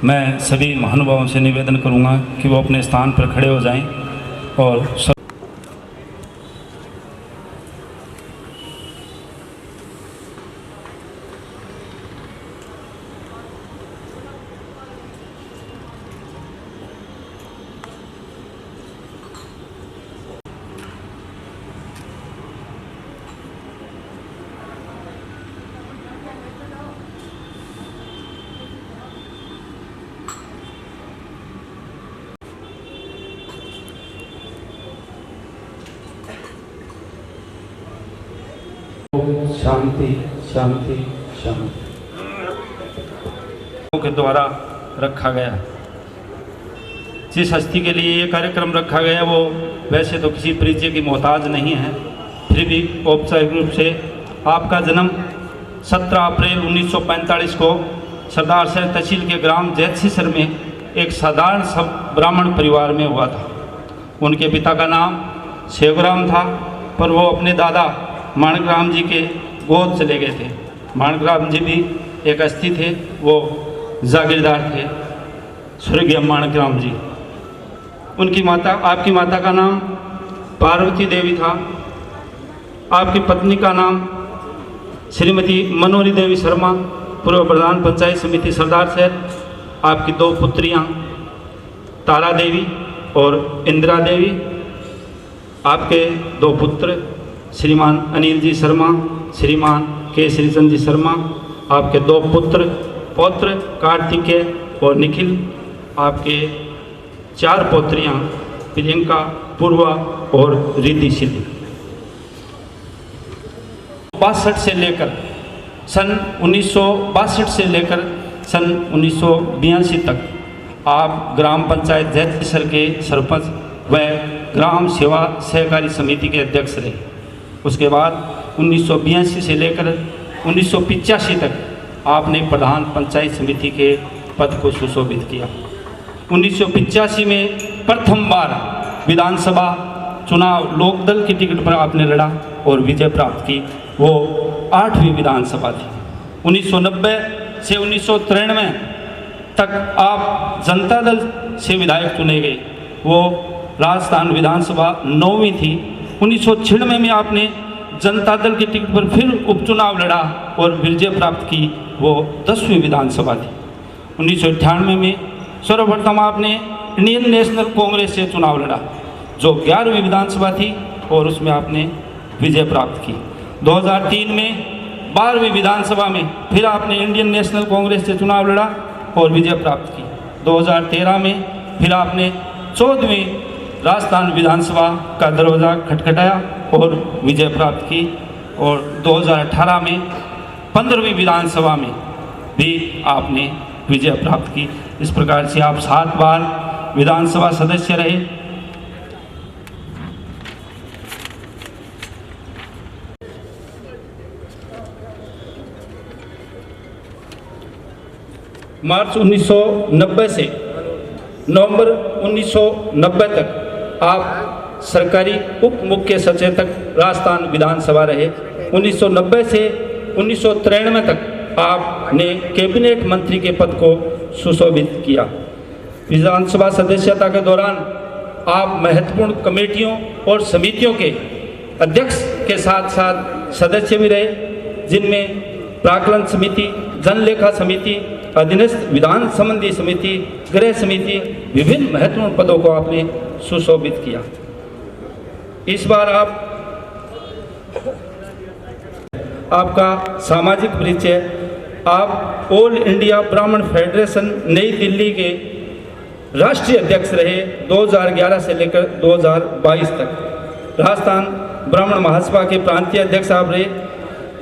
मैं सभी महानुभावों से निवेदन करूंगा कि वो अपने स्थान पर खड़े हो जाएं और शांति शांति शांति के द्वारा रखा गया। जिस हस्ती के लिए ये कार्यक्रम रखा गया वो वैसे तो किसी परिचय की मोहताज नहीं है, फिर भी औपचारिक रूप से आपका जन्म 17 अप्रैल 1945 को सरदार शहर तहसील के ग्राम जैतसीसर में एक साधारण सब ब्राह्मण परिवार में हुआ था। उनके पिता का नाम सेवराम था, पर वो अपने दादा माणकराम जी के गोद चले गए थे। माणकराम जी भी एक हस्ती थे, वो जागीरदार थे, स्वर्गीय माणकराम जी। उनकी माता, आपकी माता का नाम पार्वती देवी था। आपकी पत्नी का नाम श्रीमती मनोहरी देवी शर्मा, पूर्व प्रधान पंचायत समिति सरदार शहर। आपकी 2 पुत्रियां तारा देवी और इंदिरा देवी। आपके 2 पुत्र श्रीमान अनिल जी शर्मा, श्रीमान केसरी चंद जी शर्मा। आपके 2 पुत्र पौत्र कार्तिकेय और निखिल। आपके 4 पौत्रियां प्रियंका, पूर्वा और रिद्धि सिद्धि। 62 से लेकर सन 1962 से लेकर सन 1982 तक आप ग्राम पंचायत जैतसीसर के सरपंच व ग्राम सेवा सहकारी समिति के अध्यक्ष रहे। उसके बाद 1982 से लेकर 1985 तक आपने प्रधान पंचायत समिति के पद को सुशोभित किया। 1985 में प्रथम बार विधानसभा चुनाव लोकदल की टिकट पर आपने लड़ा और विजय प्राप्त की। वो 8वीं विधानसभा थी। 1990 से 1993 तक आप जनता दल से विधायक चुने गए। वो राजस्थान विधानसभा 9वीं थी। 1996 में आपने जनता दल की टिकट पर फिर उपचुनाव लड़ा और विजय प्राप्त की। वो 10वीं विधानसभा थी। 1998 में सर्वप्रथम आपने इंडियन नेशनल कांग्रेस से चुनाव लड़ा, जो 11वीं विधानसभा थी और उसमें आपने विजय प्राप्त की। 2003 में 12वीं विधानसभा में फिर आपने इंडियन नेशनल कांग्रेस से चुनाव लड़ा और विजय प्राप्त की। 2013 में फिर आपने 14वीं राजस्थान विधानसभा का दरवाज़ा खटखटाया और विजय प्राप्त की। और 2018 में 15वीं विधानसभा में भी आपने विजय प्राप्त की। इस प्रकार से आप 7 बार विधानसभा सदस्य रहे। मार्च 1990 से नवंबर 1990 तक आप सरकारी उप मुख्य सचेतक राजस्थान विधानसभा रहे। 1990 से 1993 तक आपने कैबिनेट मंत्री के पद को सुशोभित किया। विधानसभा सदस्यता के दौरान आप महत्वपूर्ण कमेटियों और समितियों के अध्यक्ष के साथ साथ सदस्य भी रहे, जिनमें प्राक्कलन समिति, जनलेखा समिति, अधीनस्थ विधान संबंधी समिति, गृह समिति, विभिन्न महत्वपूर्ण पदों को आपने सुशोभित किया। इस बार आपका सामाजिक परिचय, आप ऑल इंडिया ब्राह्मण फेडरेशन नई दिल्ली के राष्ट्रीय अध्यक्ष रहे 2011 से लेकर 2022 तक। राजस्थान ब्राह्मण महासभा के प्रांतीय अध्यक्ष आप रहे।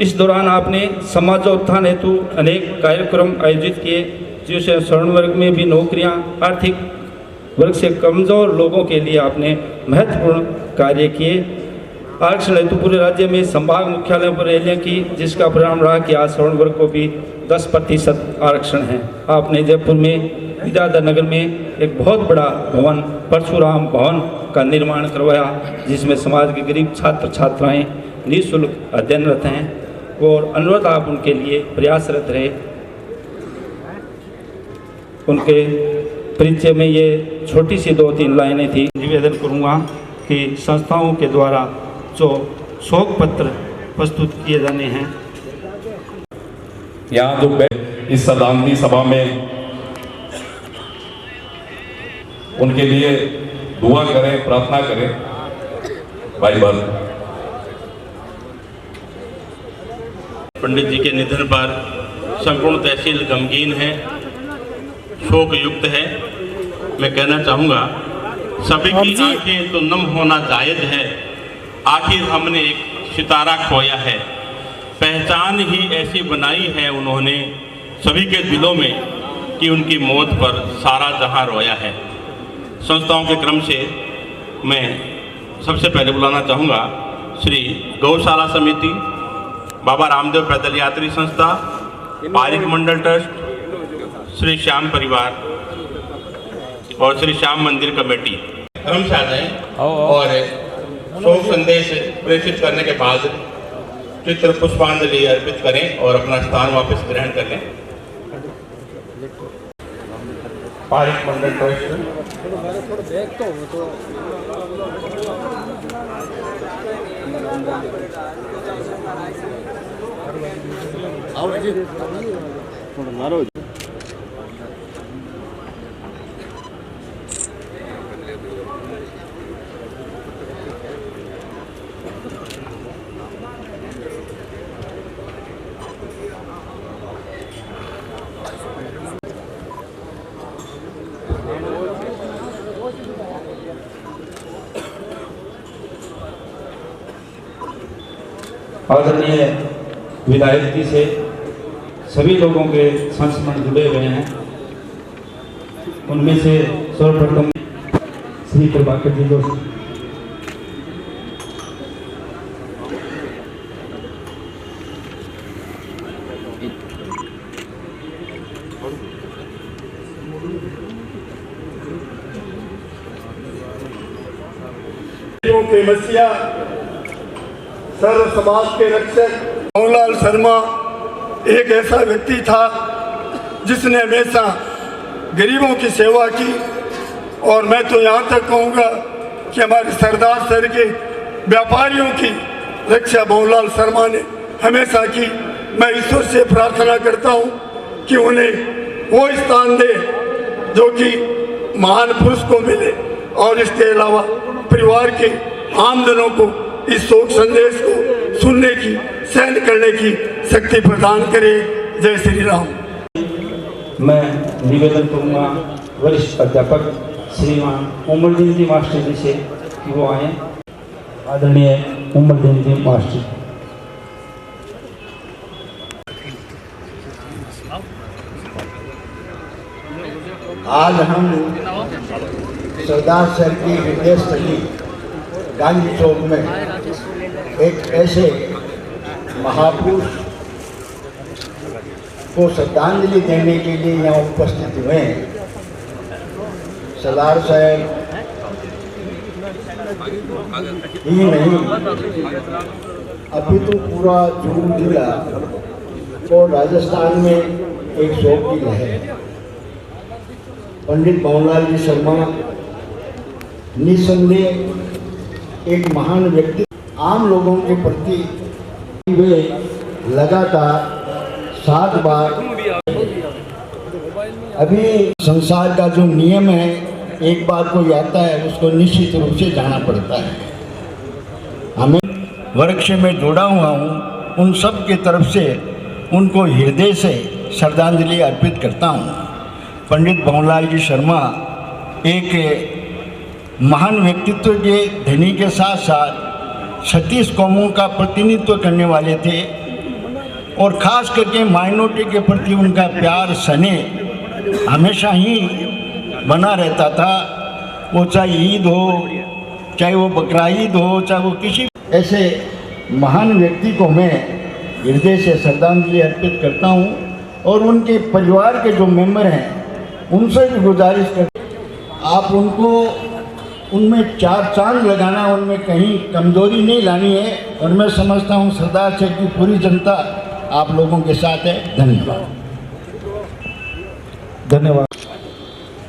इस दौरान आपने समाजोत्थान हेतु अनेक कार्यक्रम आयोजित किए, जिससे स्वर्ण वर्ग में भी नौकरियां, आर्थिक वर्ग से कमज़ोर लोगों के लिए आपने महत्वपूर्ण कार्य किए। आरक्षण हेतु पूरे राज्य में संभाग मुख्यालयों पर रैलियां की, जिसका परिणाम रहा कि आज स्वर्ण वर्ग को भी 10% आरक्षण है। आपने जयपुर में विद्याधर नगर में एक बहुत बड़ा भवन, परशुराम भवन का निर्माण करवाया, जिसमें समाज के गरीब छात्र छात्राएँ निःशुल्क अध्ययनरत हैं और अनुरोध आप उनके लिए प्रयासरत रहे। उनके परिचय में ये छोटी सी 2-3 लाइनें थी। निवेदन करूँगा कि संस्थाओं के द्वारा जो शोक पत्र प्रस्तुत किए जाने हैं, यहाँ जो इस श्रद्धांजलि सभा में उनके लिए दुआ करें, प्रार्थना करें। भाई बहन, पंडित जी के निधन पर संपूर्ण तहसील गमगीन है, शोक युक्त है। मैं कहना चाहूँगा सभी की आंखें तो नम होना जायज़ है, आखिर हमने एक सितारा खोया है। पहचान ही ऐसी बनाई है उन्होंने सभी के दिलों में कि उनकी मौत पर सारा जहां रोया है। संस्थाओं के क्रम से मैं सबसे पहले बुलाना चाहूँगा श्री गौशाला समिति, बाबा रामदेव पैदल यात्री संस्था, पारिक मंडल ट्रस्ट, श्री श्याम परिवार और श्री श्याम मंदिर कमेटी क्रम से आ जाएं और शोक संदेश प्रेषित करने के बाद चित्र पुष्पांजलि अर्पित करें और अपना स्थान वापस ग्रहण कर लें। पारिक मंडल ट्रस्ट आदरणीय विधायक जी से सभी लोगों के संस्मरण जुड़े हुए हैं। उनमें से सर्वप्रथम श्री प्रभाकर जी दोस्त, के मसीहा, सर्व समाज के रक्षक मोहनलाल शर्मा एक ऐसा व्यक्ति था जिसने हमेशा गरीबों की सेवा की। और मैं तो यहाँ तक कहूँगा कि हमारे सरदार सर के व्यापारियों की रक्षा मोहनलाल शर्मा ने हमेशा की। मैं ईश्वर से प्रार्थना करता हूँ कि उन्हें वो स्थान दे जो कि महान पुरुष को मिले, और इसके अलावा परिवार के आमजनों को इस शोक संदेश को सुनने की, सहन करने की शक्ति प्रदान करे। जय श्री राम। मैं निवेदन करूँगा वरिष्ठ अध्यापक श्रीमान उमरदीन जी मास्टर जी से कि वो आए। आदरणीय उमरदीन जी मास्टर। आज हम सरदार सर की हृदय स्थली गांधी चौक में एक ऐसे महापुरुष को श्रद्धांजलि देने के लिए यहाँ उपस्थित हुए हैं। सरदार साहब ही नहीं, अभी तो पूरा जून जिला और राजस्थान में एक शोक की लहर है। पंडित मोहनलाल जी शर्मा निसंदेह एक महान व्यक्ति, आम लोगों के प्रति वे लगातार 7 बार, अभी संसार का जो नियम है, एक बार कोई आता है उसको निश्चित रूप से जाना पड़ता है। हमें वृक्ष में जोड़ा हुआ हूँ, उन सब की तरफ से उनको हृदय से श्रद्धांजलि अर्पित करता हूँ। पंडित मोहनलाल जी शर्मा एक महान व्यक्तित्व के धनी के साथ साथ 36 कौमों का प्रतिनिधित्व करने वाले थे, और ख़ास करके माइनॉरिटी के प्रति उनका प्यार स्नेह हमेशा ही बना रहता था। वो चाहे ईद हो, चाहे वो बकरा ईद हो, चाहे वो किसी ऐसे महान व्यक्ति को मैं हृदय से श्रद्धांजलि अर्पित करता हूँ। और उनके परिवार के जो मेंबर हैं उनसे भी गुजारिश कर, आप उनको उनमें 4 चांद लगाना, उनमें कहीं कमजोरी नहीं लानी है। और मैं समझता हूँ सरदार साहब की पूरी जनता आप लोगों के साथ है। धन्यवाद। धन्यवाद।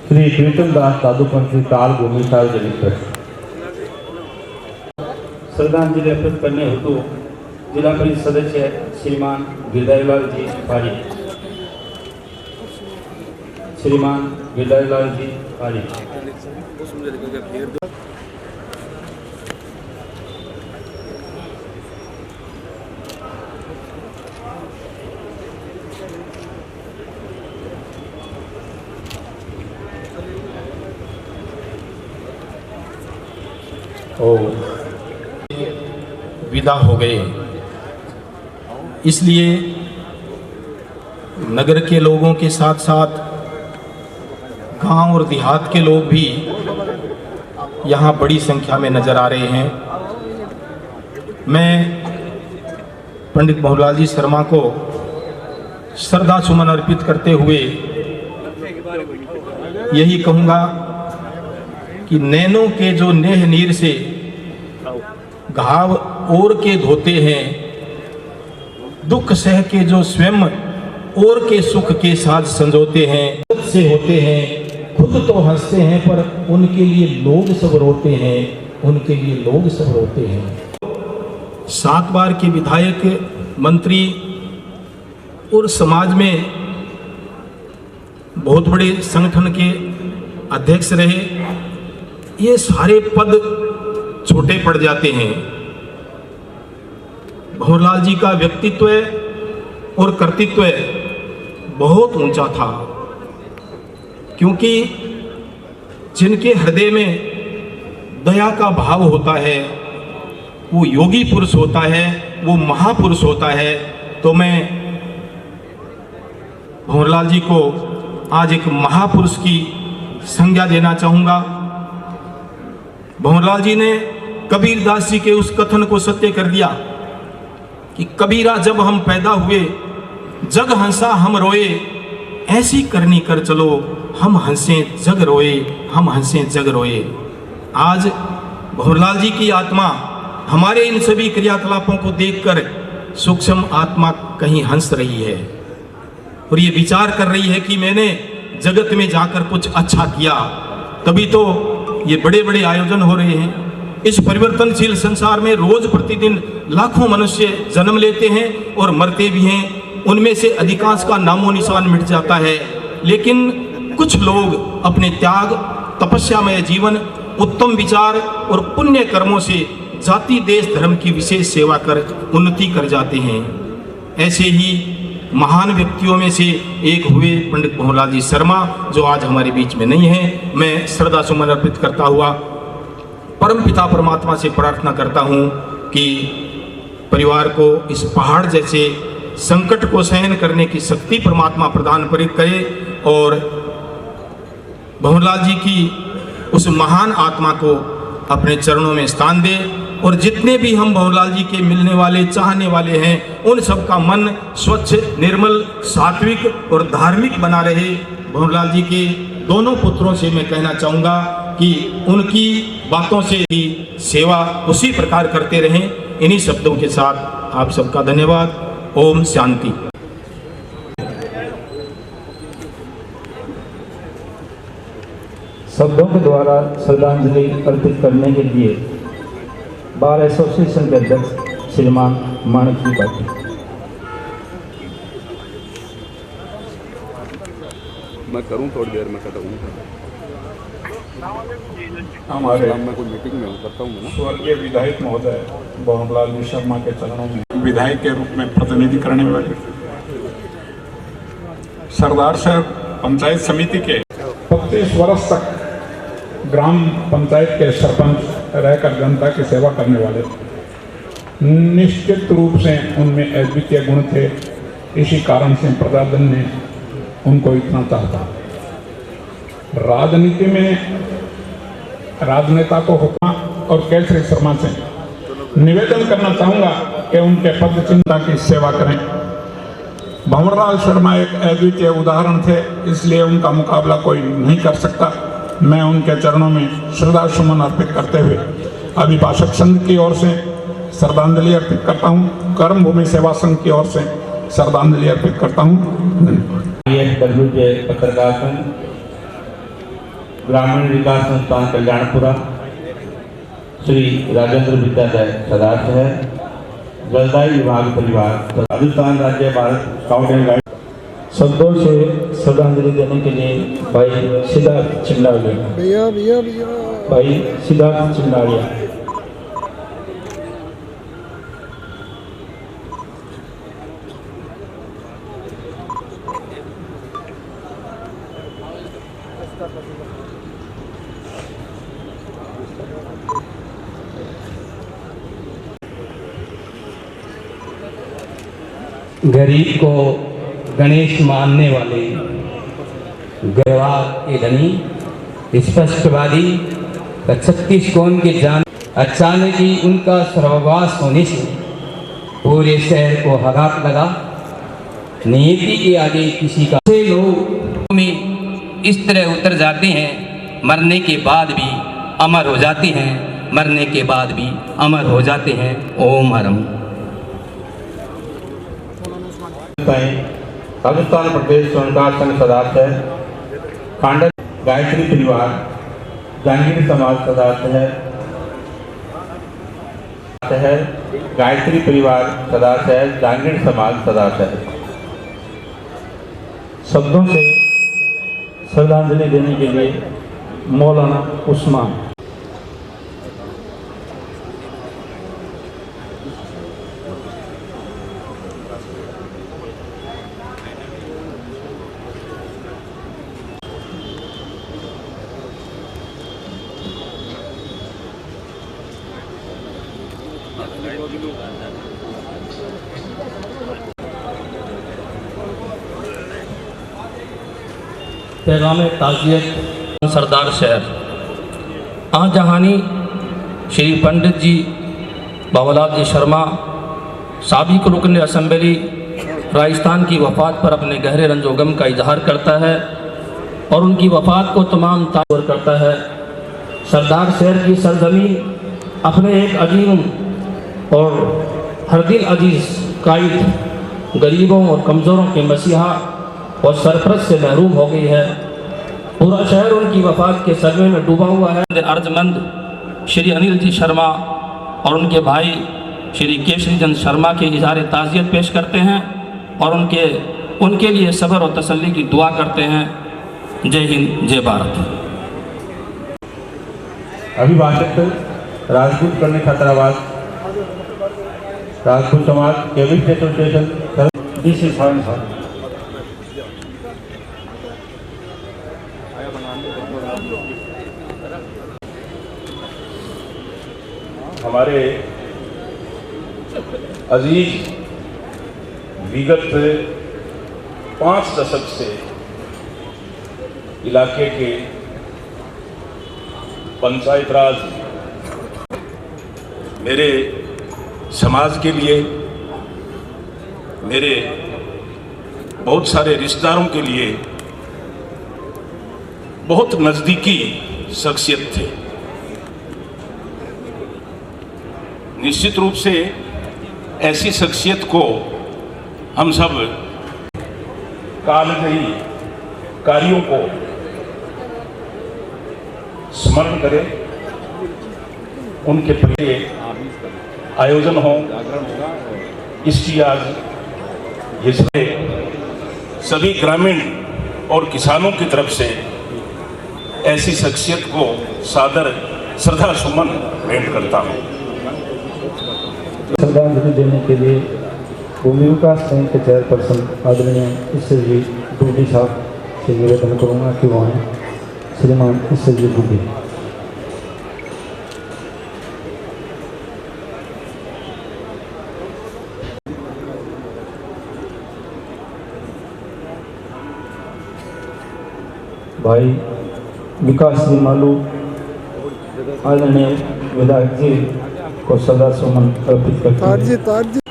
श्री प्रीतम दास दादूपंथी काल भूमि सार्वजनिक ट्रस्ट। श्रद्धांजलि अर्पित करने हेतु जिला परिषद सदस्य श्रीमान गिरधारीलाल जी पारी। श्रीमान गिरधारीलाल जी पारी। विदा हो गए, इसलिए नगर के लोगों के साथ साथ गांव और देहात के लोग भी यहाँ बड़ी संख्या में नज़र आ रहे हैं। मैं पंडित भंवरलाल जी शर्मा को श्रद्धा सुमन अर्पित करते हुए यही कहूँगा कि नैनों के जो नेह नीर से घाव ओर के धोते हैं, दुख सह के जो स्वयं और के सुख के साथ संजोते हैं, खुद से होते हैं, खुद तो हंसते हैं पर उनके लिए लोग सब रोते हैं, उनके लिए लोग सब रोते हैं। 7 बार के विधायक, मंत्री और समाज में बहुत बड़े संगठन के अध्यक्ष रहे। ये सारे पद छोटे पड़ जाते हैं। भंवरलाल जी का व्यक्तित्व और कर्तृत्व बहुत ऊंचा था, क्योंकि जिनके हृदय में दया का भाव होता है वो योगी पुरुष होता है, वो महापुरुष होता है। तो मैं भंवरलाल जी को आज एक महापुरुष की संज्ञा देना चाहूँगा। भंवरलाल जी ने कबीरदास जी के उस कथन को सत्य कर दिया कि कबीरा जब हम पैदा हुए, जग हंसा हम रोए, ऐसी करनी कर चलो, हम हंसे जग रोए, हम हंसे जग रोए। आज भंवरलाल जी की आत्मा हमारे इन सभी क्रियाकलापों को देखकर सूक्ष्म आत्मा कहीं हंस रही है और ये विचार कर रही है कि मैंने जगत में जाकर कुछ अच्छा किया, तभी तो ये बड़े बड़े आयोजन हो रहे हैं। इस परिवर्तनशील संसार में रोज प्रतिदिन लाखों मनुष्य जन्म लेते हैं और मरते भी हैं। उनमें से अधिकांश का नामो निशान मिट जाता है, लेकिन कुछ लोग अपने त्याग, तपस्यामय जीवन, उत्तम विचार और पुण्य कर्मों से जाति, देश, धर्म की विशेष सेवा कर उन्नति कर जाते हैं। ऐसे ही महान व्यक्तियों में से एक हुए पंडित भंवरलाल जी शर्मा, जो आज हमारे बीच में नहीं है। मैं श्रद्धा सुमन अर्पित करता हुआ परम पिता परमात्मा से प्रार्थना करता हूँ कि परिवार को इस पहाड़ जैसे संकट को सहन करने की शक्ति परमात्मा प्रदान करे और भंवरलाल जी की उस महान आत्मा को अपने चरणों में स्थान दे और जितने भी हम भंवरलाल जी के मिलने वाले, चाहने वाले हैं, उन सब का मन स्वच्छ, निर्मल, सात्विक और धार्मिक बना रहे। भंवरलाल जी के दोनों पुत्रों से मैं कहना चाहूँगा कि उनकी बातों से ही सेवा उसी प्रकार करते रहें। इन्हीं शब्दों के साथ आप सबका धन्यवाद। ओम शांति। शब्दों के द्वारा श्रद्धांजलि अर्पित करने के लिए बार एसोसिएशन के अध्यक्ष श्रीमान माणक जी पाटिल। मैं करूं थोड़ी देर में करता हूं। हमारे मैं कोई मीटिंग में करता हूं ना। स्वर्गीय विधायक महोदय भंवरलाल जी शर्मा के चरणों में विधायक के रूप में प्रतिनिधि करने वाले सरदार साहब पंचायत समिति के 25 वर्ष तक ग्राम पंचायत के सरपंच रहकर जनता की सेवा करने वाले, निश्चित रूप से उनमें अद्वितीय गुण थे। इसी कारण से प्रजाजन ने उनको इतना चाहता। राजनीति में राजनेता को हुक्मा और केसरी शर्मा से निवेदन करना चाहूँगा कि उनके पद चिंता की सेवा करें। भंवरलाल शर्मा एक अद्वितीय उदाहरण थे, इसलिए उनका मुकाबला कोई नहीं कर सकता। मैं उनके चरणों में श्रद्धा सुमन अर्पित करते हुए अभिभाषक संघ की ओर से श्रद्धांजलि अर्पित करता हूँ, कर्मभूमि सेवा संघ की ओर से श्रद्धांजलि अर्पित करता हूँ। धन्यवाद। ISW के पत्रकार संघ, ग्रामीण विकास संस्थान कल्याणपुरा, श्री राजेंद्र विद्यालय सदार शहर, जलदायी विभाग परिवार, राजस्थान राज्य भारत स्काउट एंड गाइड। शब्दों से श्रद्धांजलि देने के लिए भाई सिद्धार्थ चिंडालिया। भाई सिद्धार्थ चिंडालिया। गरीब को गणेश मानने वाले गहवार के धनी स्पष्टवादी 36 कोण के जान अचानक ही उनका सर्ववास होने से पूरे शहर को आघात लगा। नियति के आगे किसी का से लोग में इस तरह उतर जाते हैं, मरने के बाद भी अमर हो जाते हैं, मरने के बाद भी अमर हो जाते हैं। ओम हरम। राजस्थान प्रदेश स्वर्णकार संघ सदस्य है, खांडक गायत्री परिवार, जांगीर समाज सदस्य है, गायत्री परिवार सदस्य है, जांगीर समाज सदस्य है। शब्दों से श्रद्धांजलि देने के लिए मौलाना उस्मान। पैगाम ताज़ियत सरदार शहर आजहानी श्री पंडित जी बाबूलाल जी शर्मा साबिक रुकन असम्बली राजस्थान की वफ़ात पर अपने गहरे रंजो गम का इजहार करता है और उनकी वफ़ात को तमाम ताज़ुर करता है। सरदार शहर की सरजमीन अपने एक अजीम और हर दिल अजीज़ कायद गरीबों और कमज़ोरों के मसीहा और सरपरस्त से महरूम हो गई है। पूरा शहर उनकी वफ़ात के सदमे में डूबा हुआ है। अर्जमंद श्री अनिल जी शर्मा और उनके भाई श्री केशरी चंद शर्मा के इज़हार ताज़ियत पेश करते हैं और उनके लिए सब्र और तसल्ली की दुआ करते हैं। जय हिंद, जय भारत। अभिभाषक राजपूत कन्या छात्रावास, राजपूत समाज केविट एसोसिएशन, DC साइंस। हमारे अजीज विगत 5 दशक से इलाके के पंचायत राज मेरे समाज के लिए, मेरे बहुत सारे रिश्तेदारों के लिए बहुत नज़दीकी शख्सियत थे। निश्चित रूप से ऐसी शख्सियत को हम सब कालजयी कार्यों को स्मरण करें, उनके प्रति आयोजन हो, इसकी आज ये सभी ग्रामीण और किसानों की तरफ से ऐसी शख्सियत को सादर श्रद्धा सुमन भेंट करता हूँ। श्रद्धांजलि देने के लिए भूमि विकास संघ के चेयरपर्सन आदरणीय इससे जी डूडी साहब से निवेदन करूँगा कि वो हैं श्रीमान इससे जी डूडी। भाई विकास जी मालू आदरणीय विधायक जी को सदा सुमन अर्पित करते हैं।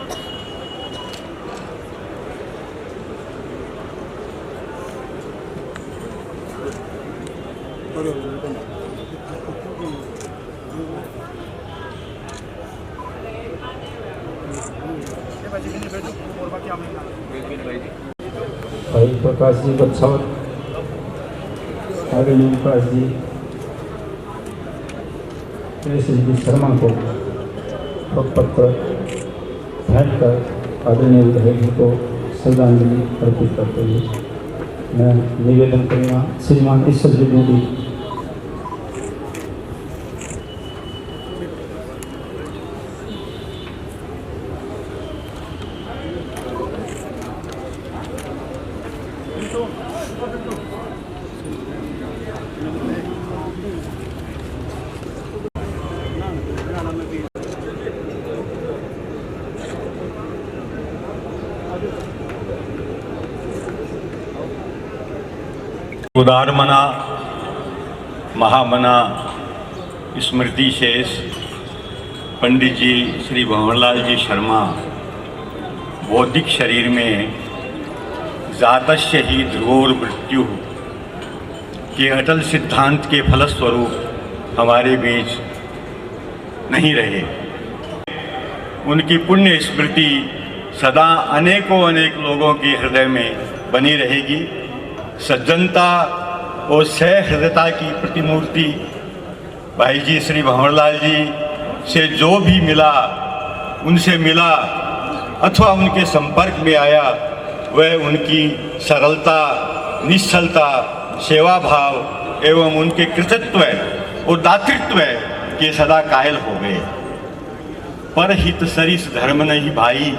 भाई प्रकाश जी बच्चावत, आदरणीय विकास जी, जी शर्मा को पत्र भेंट कर आदरणीय विधायक जी को श्रद्धांजलि अर्पित करते हुए मैं निवेदन करूँगा श्रीमान ईश्वर जी मोदी उदारमना महामना स्मृति शेष पंडित जी श्री भंवरलाल जी शर्मा बौद्धिक शरीर में जातस्य ही ध्रुवोर मृत्यु के अटल सिद्धांत के फलस्वरूप हमारे बीच नहीं रहे। उनकी पुण्य स्मृति सदा अनेकों अनेक लोगों के हृदय में बनी रहेगी। सज्जनता और सहृदयता की प्रतिमूर्ति भाई जी श्री भंवरलाल जी से जो भी मिला, उनसे मिला अथवा उनके संपर्क में आया, वह उनकी सरलता, निश्चलता, सेवा भाव एवं उनके कृतित्व और दातृत्व के सदा कायल हो गए। परहित सरिस धर्म नहीं भाई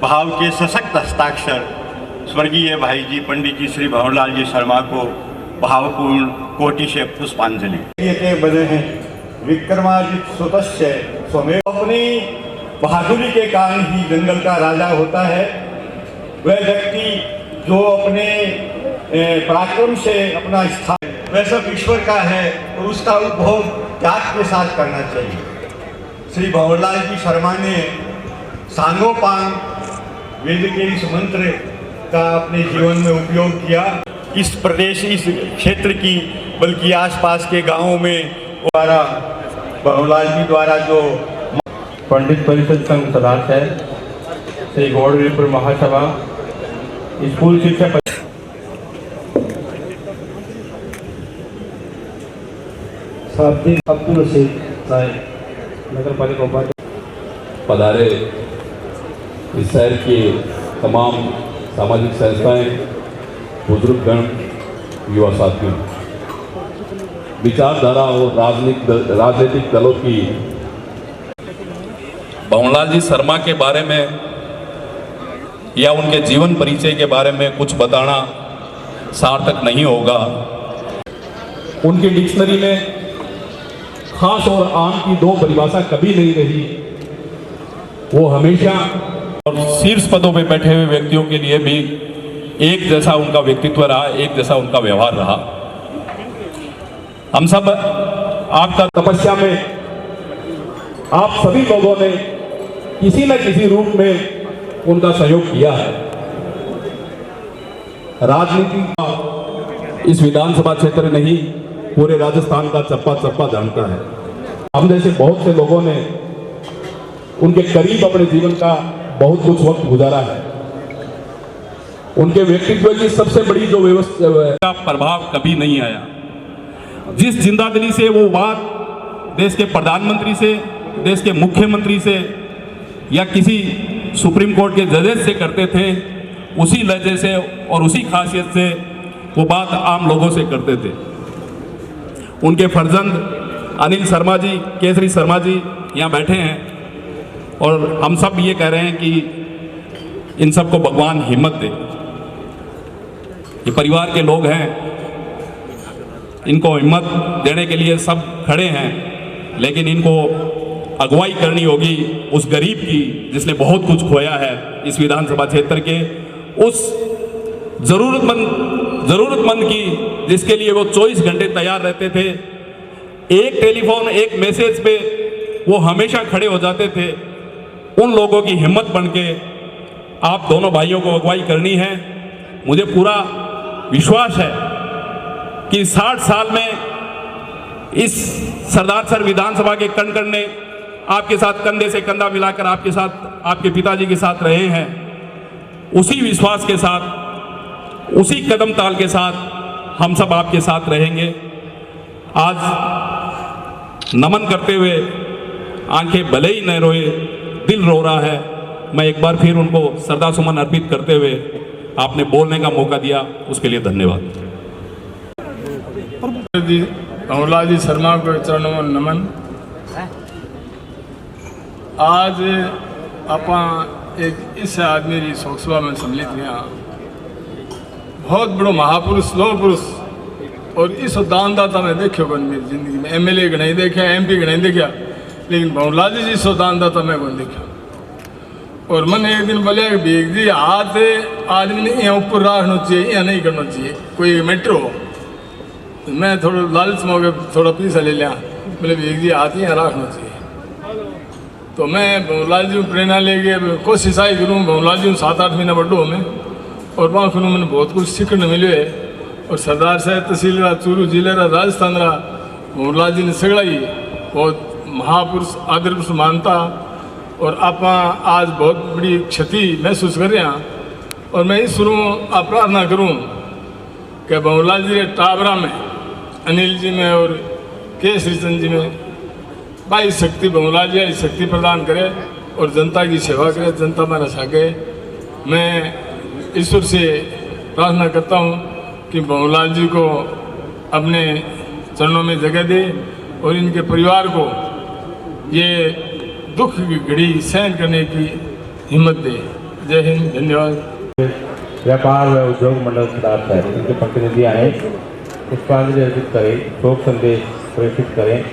भाव के सशक्त हस्ताक्षर स्वर्गीय भाई जी पंडित जी श्री भंवरलाल जी शर्मा को भावपूर्ण कोटि से पुष्पांजलि बने हैं। विक्रमादित्य स्वतस्य स्वमेव, अपनी बहादुरी के कारण ही जंगल का राजा होता है। वह व्यक्ति जो अपने पराक्रम से अपना स्थान वह सब ईश्वर का है और उसका उपभोग त्याग के साथ करना चाहिए। श्री भंवरलाल जी शर्मा ने सांगोपांग वेद के इस मंत्र का अपने जीवन में उपयोग किया। इस प्रदेश, इस क्षेत्र की बल्कि आसपास के गांवों में द्वारा भंवरलाल जी द्वारा जो पंडित परिषद संघ सदस्य है श्री गौड़वीरपुर महासभा स्कूल शिक्षा अब्दुल रशीद नगर पालिका उपाध्यक्ष पधारे इस शहर की तमाम सामाजिक संस्थाएं, बुजुर्गगण, युवा साथियों, विचारधारा और राजनीतिक दलों की भंवरलाल जी शर्मा के बारे में या उनके जीवन परिचय के बारे में कुछ बताना सार्थक नहीं होगा। उनकी डिक्शनरी में खास और आम की दो परिभाषा कभी नहीं रही। वो हमेशा और शीर्ष पदों पे बैठे हुए व्यक्तियों के लिए भी एक जैसा उनका व्यक्तित्व रहा, एक जैसा उनका व्यवहार रहा। हम सब आपका तपस्या में आप सभी लोगों ने किसी न किसी रूप में उनका सहयोग किया है। राजनीति का इस विधानसभा क्षेत्र नहीं, पूरे राजस्थान का चप्पा चप्पा जानता है। हम जैसे बहुत से लोगों ने उनके करीब अपने जीवन का बहुत कुछ वक्त गुजारा है। उनके व्यक्तित्व की सबसे बड़ी जो व्यवस्था का प्रभाव कभी नहीं आया। जिस जिंदादिली से वो बात देश के प्रधानमंत्री से, देश के मुख्यमंत्री से या किसी सुप्रीम कोर्ट के जजेस से करते थे, उसी लहजे से और उसी खासियत से वो बात आम लोगों से करते थे। उनके फर्जंद अनिल शर्मा जी, केसरी शर्मा जी यहाँ बैठे हैं और हम सब ये कह रहे हैं कि इन सबको भगवान हिम्मत दे। ये परिवार के लोग हैं, इनको हिम्मत देने के लिए सब खड़े हैं, लेकिन इनको अगुवाई करनी होगी उस गरीब की जिसने बहुत कुछ खोया है इस विधानसभा क्षेत्र के, उस ज़रूरतमंद की जिसके लिए वो 24 घंटे तैयार रहते थे। एक टेलीफोन, एक मैसेज पे वो हमेशा खड़े हो जाते थे। उन लोगों की हिम्मत बन के आप दोनों भाइयों को अगुवाई करनी है। मुझे पूरा विश्वास है कि 60 साल में इस सरदार सर विधानसभा के कण कण ने आपके साथ कंधे से कंधा मिलाकर आपके साथ, आपके पिताजी के साथ रहे हैं। उसी विश्वास के साथ उसी कदम ताल के साथ हम सब आपके साथ रहेंगे। आज नमन करते हुए आंखें भले ही न रोए, दिल रो रहा है। मैं एक बार फिर उनको श्रद्धा सुमन अर्पित करते हुए आपने बोलने का मौका दिया, उसके लिए धन्यवाद। जी भंवरलाल जी शर्मा को चरणों में नमन। आज आप एक इस आदमी की शोक सभा में सम्मिलित हुआ, बहुत बड़ो महापुरुष लोह पुरुष, और इस दानदाता में देखो मेरी जिंदगी में MLA का नहीं देखा, MP का नहीं देखा, लेकिन भंवरलाल जी सो दानदाता मैं को देखा। और मैंने एक दिन बोलिया कि भीख जी हाथ आदमी ने यहाँ ऊपर रखना चाहिए, यहाँ नहीं करना चाहिए, कोई मैटर हो। तो मैं थोड़ा लालच में होकर थोड़ा पैसा ले लिया, बोले भीख जी हाथ यहाँ रखना चाहिए। तो मैं भंवरलाल जी को प्रेरणा लेके कोशिश आई करूँ। भंवरलाल जी 7-8 महीना बढ़ो हमें, और वहाँ फिर मैंने बहुत कुछ सीखने मिले है। और सरदार साहब तहसील रहा, चूरू जिले रहा, राजस्थान रहा, भंवरलाल जी ने सगड़ा ही बहुत महापुरुष आदर पुरुष मानता। और आप आज बहुत बड़ी क्षति महसूस कर रहे हैं। और मैं ईश्वर आप प्रार्थना करूं कि भंवरलाल जी टाबरा में, अनिल जी में और केसरी चंद जी में भाई शक्ति, भंवरलाल जी शक्ति प्रदान करे और जनता की सेवा करे, जनता में सके। मैं ईश्वर से प्रार्थना करता हूं कि भंवरलाल जी को अपने चरणों में जगह दे और इनके परिवार को ये दुख की घड़ी सहन करने की हिम्मत दे। जय हिंद, धन्यवाद। व्यापार व उद्योग मंडल सदस्य है, इनके प्रतिनिधि आए, पुष्पांजलि अर्पित करें, शोक संदेश प्रेषित करें।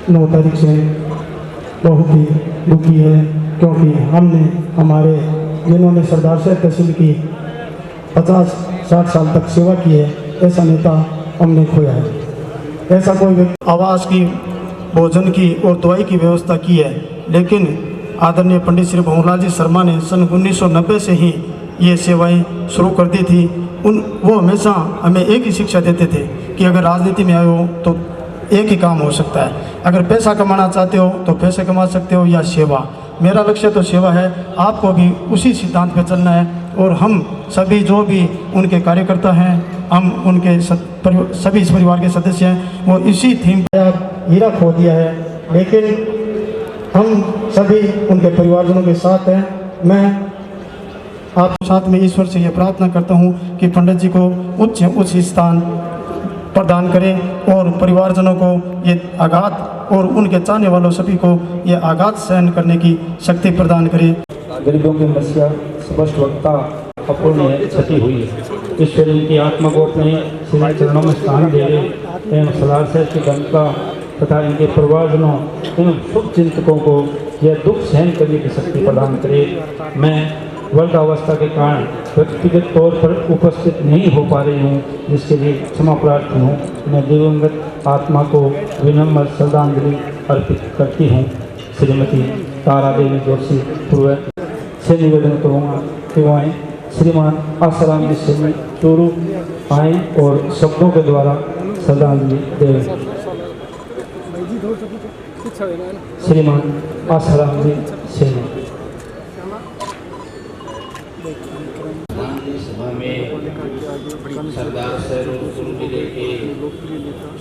9 तारीख से बहुत ही दुखी है, क्योंकि हमने हमारे जिन्होंने सरदार साहब तहसील की 50-60 साल तक सेवा की है, ऐसा नेता हमने खोया है। ऐसा कोई व्यक्ति आवास की, भोजन की और दवाई की व्यवस्था की है, लेकिन आदरणीय पंडित श्री भंवरलाल जी शर्मा ने सन 1990 से ही ये सेवाएं शुरू कर दी थी। वो हमेशा हमें एक ही शिक्षा देते थे कि अगर राजनीति में आए हो तो एक ही काम हो सकता है, अगर पैसा कमाना चाहते हो तो पैसे कमा सकते हो या सेवा। मेरा लक्ष्य तो सेवा है, आपको भी उसी सिद्धांत पे चलना है। और हम सभी जो भी उनके कार्यकर्ता हैं, हम उनके सभी इस परिवार के सदस्य हैं, वो इसी थीम पर हीरा खो दिया है, लेकिन हम सभी उनके परिवारजनों के साथ हैं। मैं आप साथ में ईश्वर से ये प्रार्थना करता हूँ कि पंडित जी को उच्च स्थान प्रदान करें और परिवारजनों को ये आघात और उनके चाहने वालों सभी को ये आघात सहन करने की शक्ति प्रदान करें। गरीबों की समस्या स्पष्ट वक्ता अपूर्णीय क्षति हुई है। ईश्वर उनकी आत्मा को अपने श्री चरणों में स्थान दे एवं सरदार साहब की जनता तथा इनके परिवारजनों एवं शुभ चिंतकों को यह दुख सहन करने की शक्ति प्रदान करे। मैं वृद्धावस्था के कारण व्यक्तिगत तौर पर उपस्थित नहीं हो पा रही हूँ, जिसके लिए क्षमा प्रार्थी हूँ। मैं दिवंगत आत्मा को विनम्र श्रद्धांजलि अर्पित करती हूँ। श्रीमती तारा देवी जोशी पूर्व से निवेदन करूँगा कि वह श्रीमान आसाराम जी से चूरू आए और शब्दों के द्वारा श्रद्धांजलि दें। श्रीमान आसाराम जी से सभा में सरदार साहब चूरू जिले के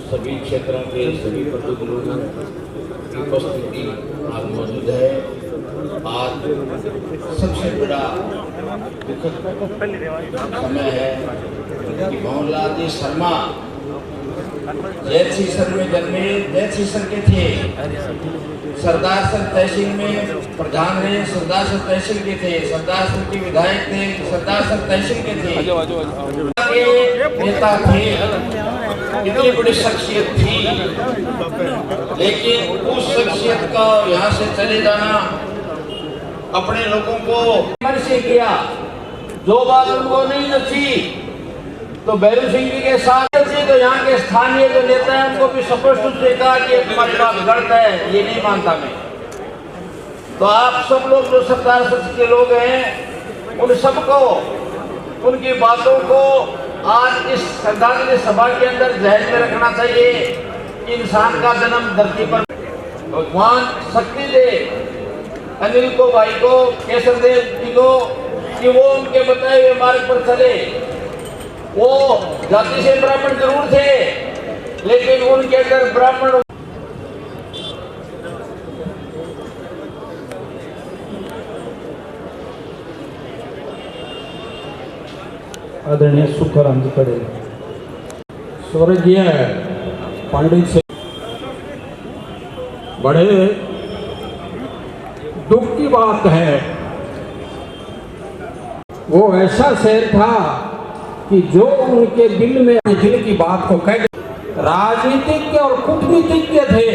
सभी क्षेत्रों के सभी प्रतिनिधियों की उपस्थिति आज मौजूद है। आज सबसे बड़ा दुखद समय है कि भंवरलाल जी शर्मा जैतसीसर में जन्मे, जैतसीसर के थे, सरदार सर तहसील में प्रधान रहे, सरदार सर तहसील के थे, सरदार सर के विधायक थे, सरदार सर तहसील के थे, नेता थे, इतनी बड़ी शख्सियत थी। लेकिन उस शख्सियत का यहाँ से चले जाना अपने लोगों को मन से किया, जो बात उनको नहीं नची तो बैरू सिंह जी के साथ तो यहाँ के स्थानीय जो नेता हैं उनको भी स्पष्ट रूप से कहा कि तुम्हारी बात गलत है, ये नहीं मानता मैं। तो आप सब लोग जो सरदार सच के लोग हैं, उन सबको उनकी बातों को आज इस श्रद्धांजलि सभा के अंदर जहन में रखना चाहिए। इंसान का जन्म धरती पर भगवान शक्ति दे अनिल को, भाई को, केसर देव जी को, कि वो उनके बताए हुए मार्ग पर चले। वो जाति से ब्राह्मण जरूर थे, लेकिन उनके अंदर ब्राह्मण आदरणीय सुखाराम जी पटेल, स्वर्गीय पंडित से बड़े दुख की बात है। वो ऐसा शेर था कि जो उनके दिल में दिल की बात को कह गए। राजनीतिज्ञ और कूटनीतिज्ञ थे।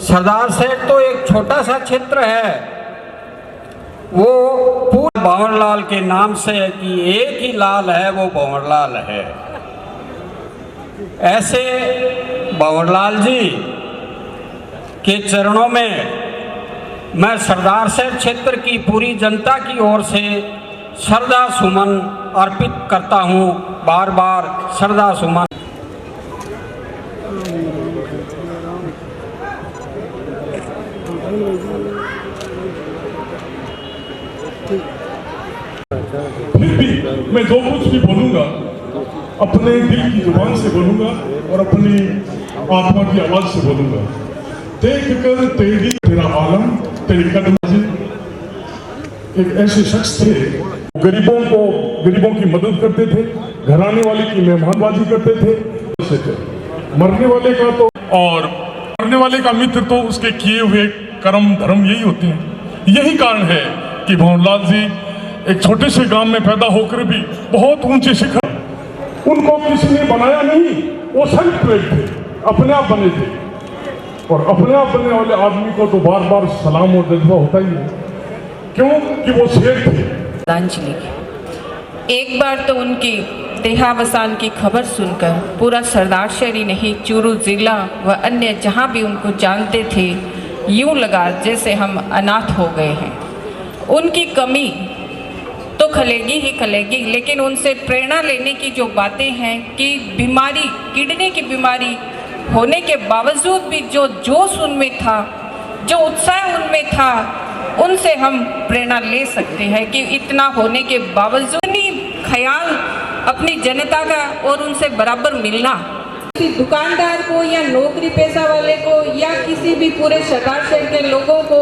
सरदार सेठ तो एक छोटा सा क्षेत्र है, वो पूरे भंवरलाल के नाम से कि एक ही लाल है, वो भंवरलाल है। ऐसे भंवरलाल जी के चरणों में मैं सरदार सेठ क्षेत्र की पूरी जनता की ओर से श्रद्धा सुमन अर्पित करता हूं। बार बार श्रद्धा सुमन। फिर भी मैं जो कुछ भी बोलूंगा अपने दिल की जुबान से बोलूंगा और अपनी आत्मा की आवाज से बोलूंगा। देख कर तेरी तेरा आलम तेरी कदम। एक ऐसे शख्स थे, गरीबों की मदद करते थे, घराने वाले की मेहमानबाजी करते थे। मरने वाले का तो और मरने वाले का मित्र तो उसके किए हुए कर्म धर्म यही होते हैं। यही कारण है कि भंवरलाल जी एक छोटे से गांव में पैदा होकर भी बहुत ऊंचे शिखर, उनको किसी ने बनाया नहीं, वो सेल्फ मेड थे, अपने आप बने थे। और अपने आप बनने वाले आदमी को तो बार बार सलाम और जज्बा होता ही है, क्यों कि वो शेर थे। श्रद्धांजलि। एक बार तो उनकी देहावसान की खबर सुनकर पूरा सरदार शहर ही नहीं, चूरू जिला व अन्य जहां भी उनको जानते थे, यूं लगा जैसे हम अनाथ हो गए हैं। उनकी कमी तो खलेगी ही खलेगी, लेकिन उनसे प्रेरणा लेने की जो बातें हैं कि बीमारी, किडनी की बीमारी होने के बावजूद भी जो जोश उनमें था, जो उत्साह उनमें था, उनसे हम प्रेरणा ले सकते हैं कि इतना होने के बावजूद ही ख्याल अपनी जनता का और उनसे बराबर मिलना। किसी दुकानदार को या नौकरी पेशा वाले को या किसी भी पूरे सरदार शहर के लोगों को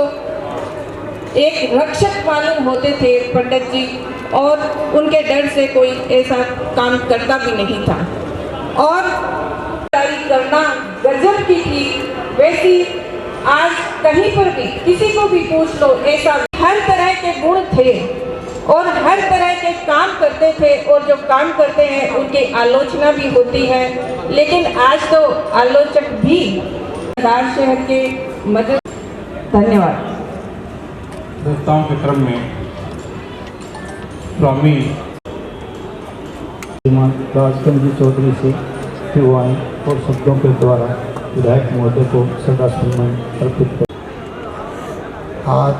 एक रक्षक मालूम होते थे पंडित जी, और उनके डर से कोई ऐसा काम करता भी नहीं था। और करना गजब की थी, वैसी आज कहीं पर भी किसी को भी पूछ लो, ऐसा हर तरह के गुण थे और हर तरह के काम करते थे। और जो काम करते हैं उनकी आलोचना भी होती है, लेकिन आज तो आलोचक भी सरदार शहर के मदद। धन्यवाद। देवताओं के क्रम में स्वामी राजकमल जी चौधरी से युवाएं और शब्दों के द्वारा विधायक महोदय को श्रद्धा सुमन अर्पित कर। आज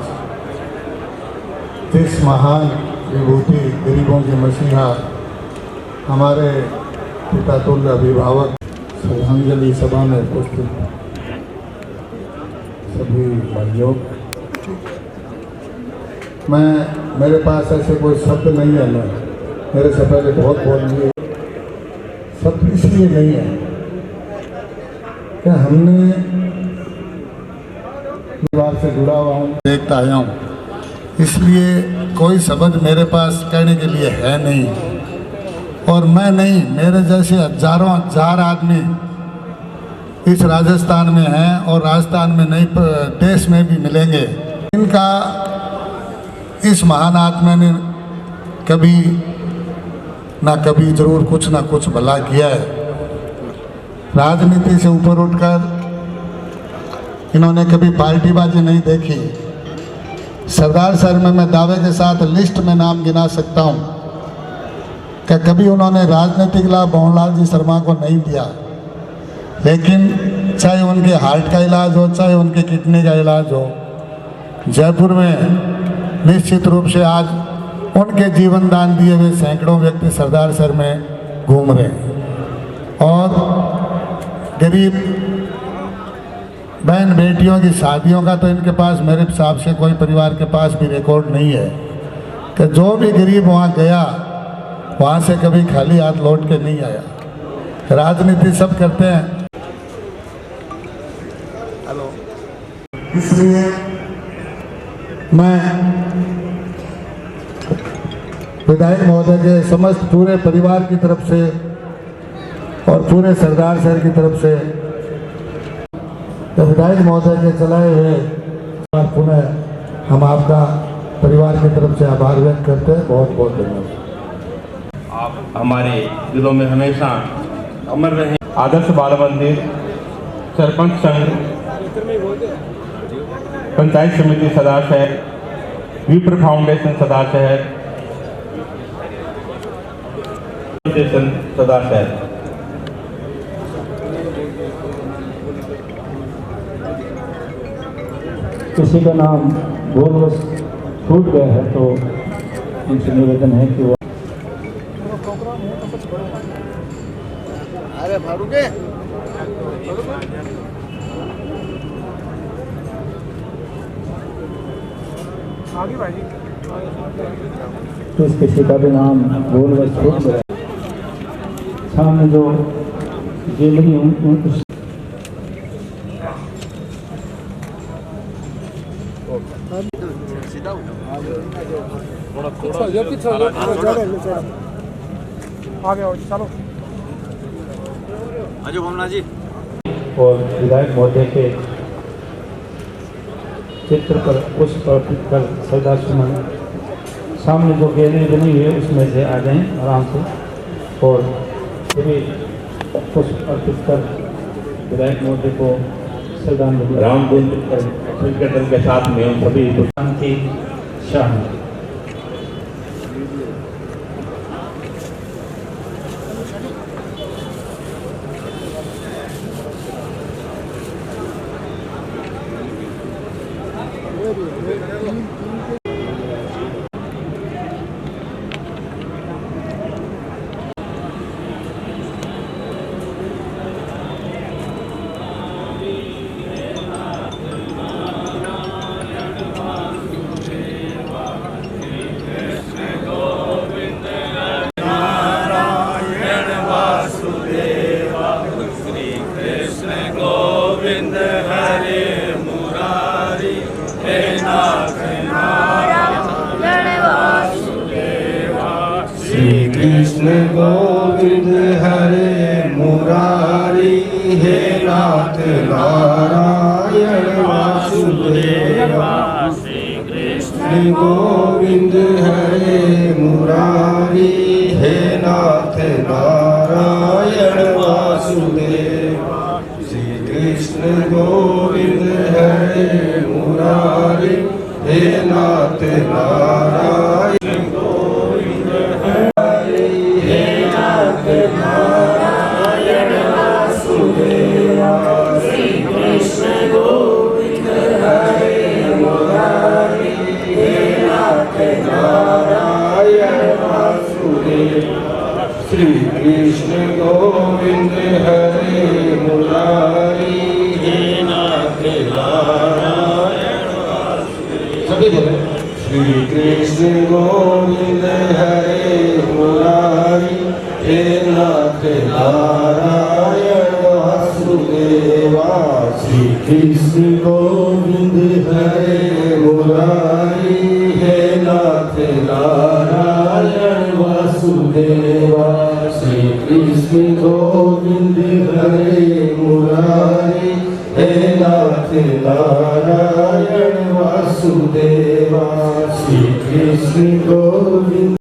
जिस महान विभूति गरीबों के मसीहा हमारे पिता तुल्य अभिभावक श्रद्धांजलि सभा में उपस्थित सभी भाइयों, मेरे पास ऐसे कोई शब्द नहीं है। मैं मेरे से पहले बहुत बोल लिए, शब्द इसलिए नहीं है कि हमने परिवार से जुड़ा हुआ हूँ, देखता आया हूँ, इसलिए कोई शब्द मेरे पास कहने के लिए है नहीं। और मैं नहीं, मेरे जैसे हजारों हजार आदमी इस राजस्थान में हैं और राजस्थान में नहीं, देश में भी मिलेंगे। इनका इस महान आत्मा ने कभी ना कभी जरूर कुछ ना कुछ भला किया है। राजनीति से ऊपर उठकर इन्होंने कभी पार्टीबाजी नहीं देखी। सरदार शहर में मैं दावे के साथ लिस्ट में नाम गिना सकता हूँ कि कभी उन्होंने राजनीतिक लाभ भंवरलाल जी शर्मा को नहीं दिया, लेकिन चाहे उनके हार्ट का इलाज हो, चाहे उनके किडनी का इलाज हो, जयपुर में निश्चित रूप से आज उनके जीवन दान दिए हुए सैकड़ों व्यक्ति सरदार शहर में घूम रहे हैं। और गरीब बहन बेटियों की शादियों का तो इनके पास मेरे हिसाब से कोई परिवार के पास भी रिकॉर्ड नहीं है कि जो भी गरीब वहाँ गया वहाँ से कभी खाली हाथ लौट के नहीं आया। राजनीति सब करते हैं। इसलिए मैं विधायक महोदय के समस्त पूरे परिवार की तरफ से और पूरे सरदार शहर की तरफ से विधायक महोदय के चलाए हुए और पुनः हम आपका परिवार की तरफ से आभार व्यक्त करते हैं। बहुत बहुत धन्यवाद। आप हमारे दिलों में हमेशा अमर रहे। आदर्श बाल मंदिर, सरपंच संघ, पंचायत समिति सरदार शहर, विप्र फाउंडेशन सरदार शहर, सरदार शहर। किसी का नाम भूलवश छूट गया है तो उनसे निवेदन है कि वो अरे फारूके तो किसी का भी नाम भूलवश छूट गया। सामने जो जेलरी उनको और विधायक महोदय के चित्र पर पुष्प अर्पित कर सरदार सुमन सामने जो गैलरी बनी हुई है उसमें से आ जाएं आराम से और सभी पुष्प अर्पित कर विधायक महोदय को श्रद्धांजलि रामकुंड के साथ में हम सभी शांति शाह। कृष्ण गोविंद हरे मुरारी हे नाथ नारायण वासुदेवा। कृष्ण गोविंद हरे मुरारी हे नाथ नारायण वासुदेवा। श्री कृष्ण गोविंद हरे मुरारी हे नाथ नारायण श्री कृष्ण गोविंद हरे मुरारी हे नाथ नारायण सभी बोले श्री कृष्ण गोविंद हरे मुरारी हे नाथ नारायण वासुदेवा। श्री कृष्ण गोविंद हरे मुरारी हे नाथ नारायण वासुदेवा। श्री कृष्ण गोविंद हरे मुरारी हे नाथ नारायण वासुदेवा। श्री कृष्ण गोविंद